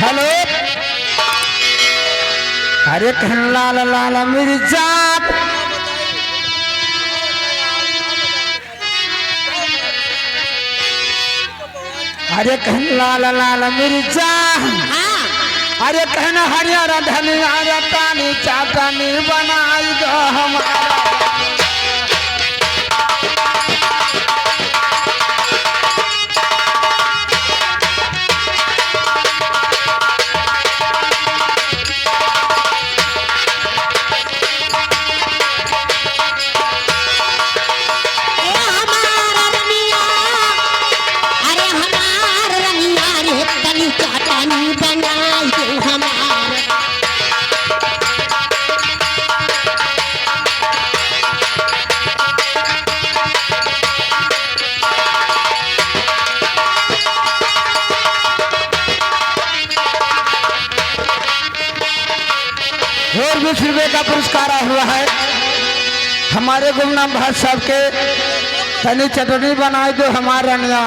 Hello. अरे कहन लाल लाल मिर्चा, अरे कहन लाल लाल मिर्चा, अरे कहना हरियर धनिया पानी चाटनी बनाई दो हमारा। और 20 रुपये का पुरस्कार हुआ है हमारे गुमनाम भाई साहब के। तनी चटनी बनाई दो हमारा रनिया।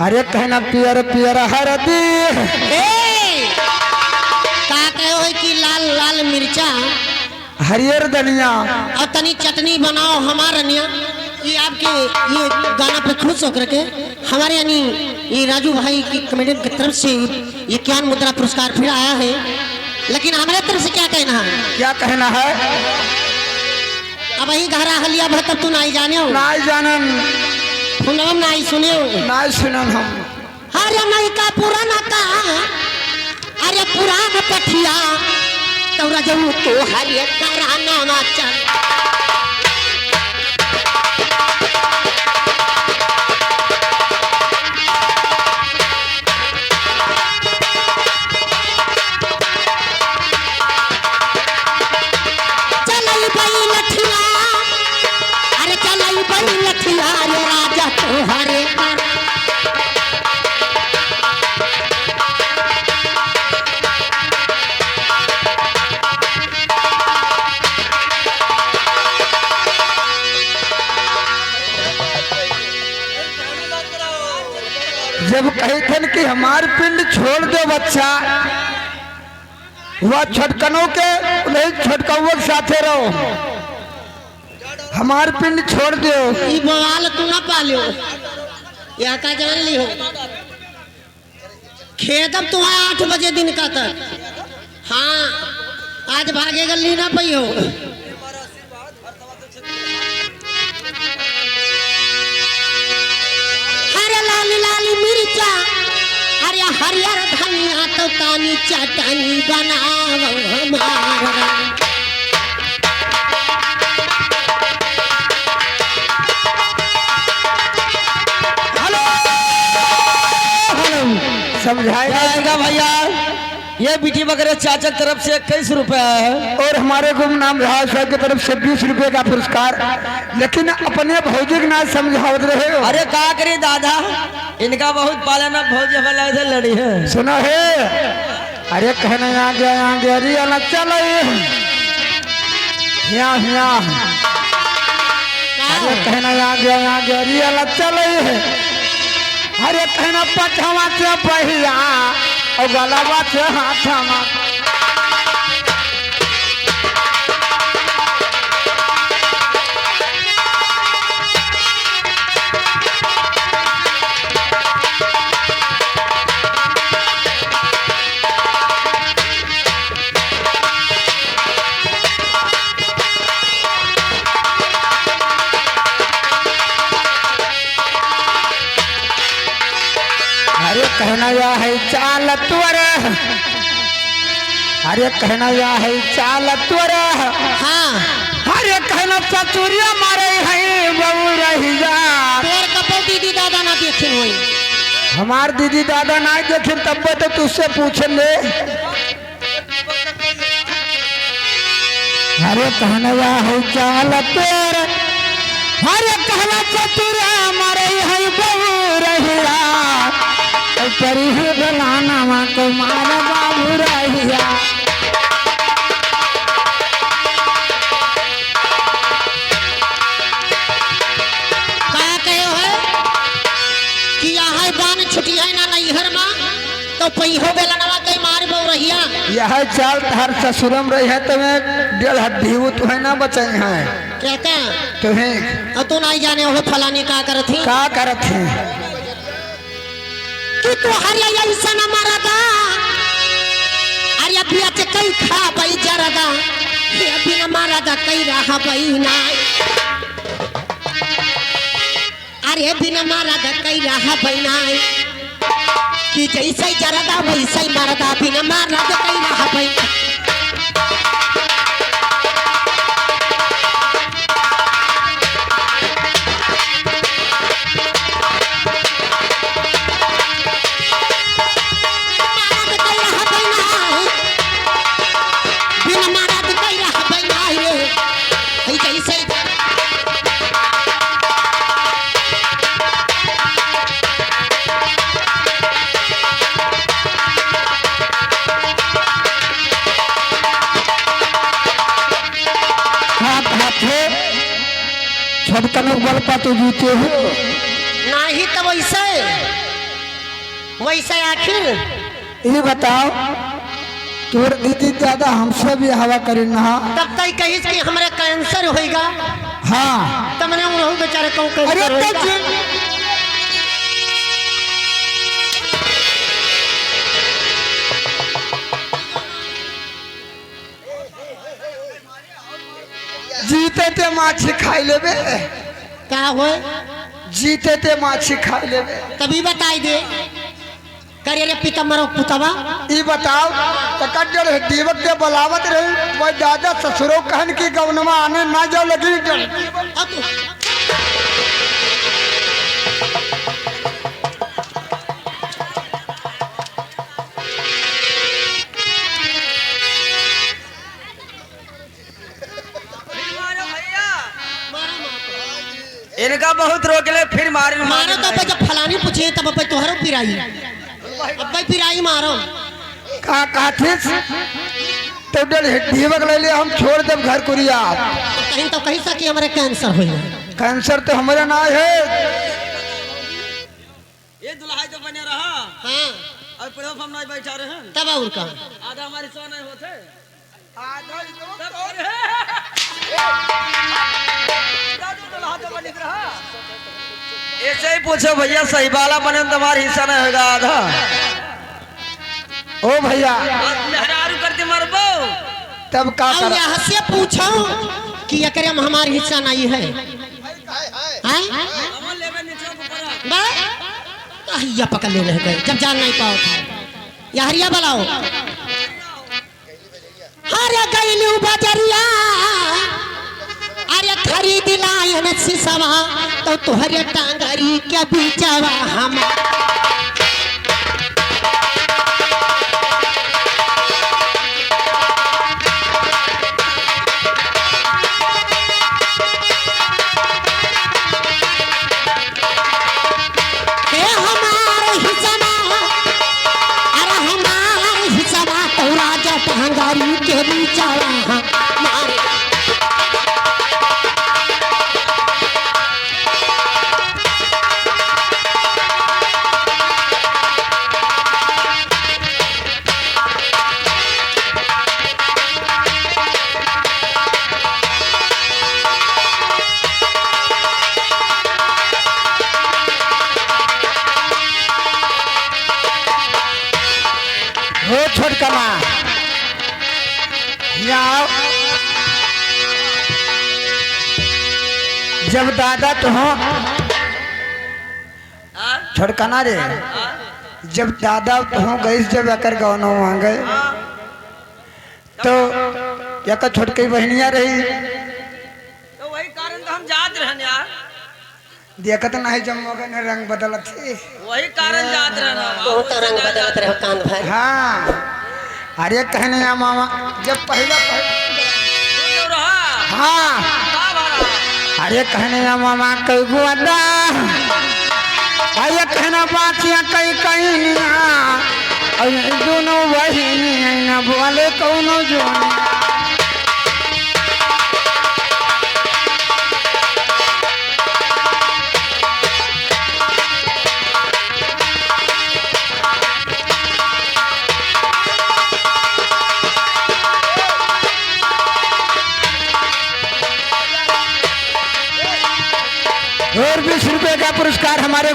अरे कहना पियर पियर हरदी, का कहो कि लाल लाल मिर्चा हरियर धनिया और तनी चटनी बनाओ हमारा रनिया। ये आपके ये गाना पे खुश होकर के हमारे यानी ये राजू भाई की कमेटी की तरफ से ये ज्ञान मुद्रा पुरस्कार फिर आया है। लेकिन हमारे तरफ से क्या कहना है? क्या कहना है? अब यही घरा हलिया भर तब तू नहीं जाने हो, नहीं जानन, सुनम नहीं सुने हो, नहीं सुनन हम। अरे नहीं का पुराना का, अरे पुराना पठिया तो रजू तो हरियर कराना ना चल। जब कहते कि हमार पिंड छोड़ दो बच्चा, वह छटकनों के नहीं छटकौओं के साथे रहो, हमार पिंड छोड़ दो। ये बवाल तू ना पालियो, यहाँ का जान ली हो। खेदब तुम्हारा 8 बजे दिन का तक। हाँ आज भागे गली ना पई हो। अरे लाली लाली मिर्चा, अरे हरियर धनिया तो तानी चटनी बनाओ हमारा। समझाएगा भैया। ये बीटी वगैरह चाचा की तरफ से 21 रुपया है और हमारे गुमनाम राज साहब की तरफ से 20 रुपये का पुरस्कार। लेकिन अपने भौजी के नाम समझावत रहे हो। अरे का करे दादा, इनका बहुत पालन भौजी वाला इधर लड़ी है। सुनो है, अरे कहना यहाँ गया रिया चलो यहाँ, अरे कहना यहाँ गया रिया चलो। अरे कहना पछवा से पहिया और गलावा से हाथमा। अरे कहना या है चाल तुअर, अरे कहना या है चाल तुअर। हाँ अरे कहना चतुरिया मारे है बबू रहिया। तोर कपो दीदी दादा ना देखे होई। हमार दीदी दादा ना देखे तब तो तुझसे पूछ ले। अरे कहना या है चाल तुअर, अरे कहना चतुरिया मारे है बबू रहिया। करी है बलाना को मार बाबू रहिया। क्या कहे हो कि है बान छुटी है ना नैहर में तो पहियो बेलनवा कई मार बो रहिया यह चाल हर ससुरम रही है तुम्हें डेढ़ हड्डी वो तुम्हें ना बचाई है कहते तुम्हें और तू नहीं जाने वो फलानी का करत थी का करत है कि तू हरिया ऐसा न मरदा अरे बिया से कई खा बई जरदा ये अभी न मरदा कई रहा बई ना अरे बिना मरदा कई रहा बई ना कि जैसे जरदा वैसे ही मरदा बिना मरदा कई रहा बई छटकन बल पाते जीते हो नहीं तो वैसे वैसे आखिर ये बताओ तोर दीदी दादा हमसे भी हवा करी ना तब तक कही कि हमारे कैंसर होएगा हाँ तब मैंने उन बेचारे को अरे कैंसर तो होएगा जीते ते माछी खाई लेबे क्या हो जीते ते माछी खाई लेबे तभी बताई दे करे रे पिता मरो पुतवा ये बताओ तकड्डर दीवक के बलावत रही वो दादा ससुरो कहन की गवनमा आने ना जाओ लगी डर अब तू इनका बहुत रोकले फिर मारे मारो तो जब फलानी पूछे तब अब तोहरो पिराई अब पिराई मारो का काथिस तो डर दीवक ले ले हम छोड़ देब घर कुरिया कहीं तो कहीं सकी हमारे कैंसर होएगा कैंसर तो हमारे ना है ये दुल्हा तो बने रहा हाँ और प्लेटफॉर्म हम नहीं बैठा रहे हैं तब और का आधा हमारी सो नहीं होते आधा ऐसे ही पूछो भैया सही वाला बने तो तुम्हारा हिस्सा नहीं होगा आधा ओ भैया लहरारू करते मरबो तब का और कर यहाँ से पूछो कि एकरे में हमारा हिस्सा नहीं है हैं हम लेवे नीचे ऊपर बा या पकड़ ले रह गए जब जान नहीं पाओ या हरिया बुलाओ हरे गईलू बजरिया अरे खरीद लायन सिसवा तो तुहरे टांगरी के बीचवा हम टांगरी के बीचवा मारे हो छोटकना यहाँ जब दादा तो हो छोटकना रे जब दादा तो हो गई जब अकर गौनो वहाँ गए तो या का छोटकी बहनिया रही तो वही कारण तो हम जात रहन यार देखत नहीं जब मगन रंग बदलत थी वही कारण जात रहना बहुत रंग बदलत रहे कान भर हाँ अरे कहने या मामा जब पहला जो रहा हाँ का भरा अरे कहने या मामा कई गुआदा अरे कहना बातिया कई कई निया दोनों बहिनी न बोले कौनो जोनी और 20 रुपए का पुरस्कार हमारे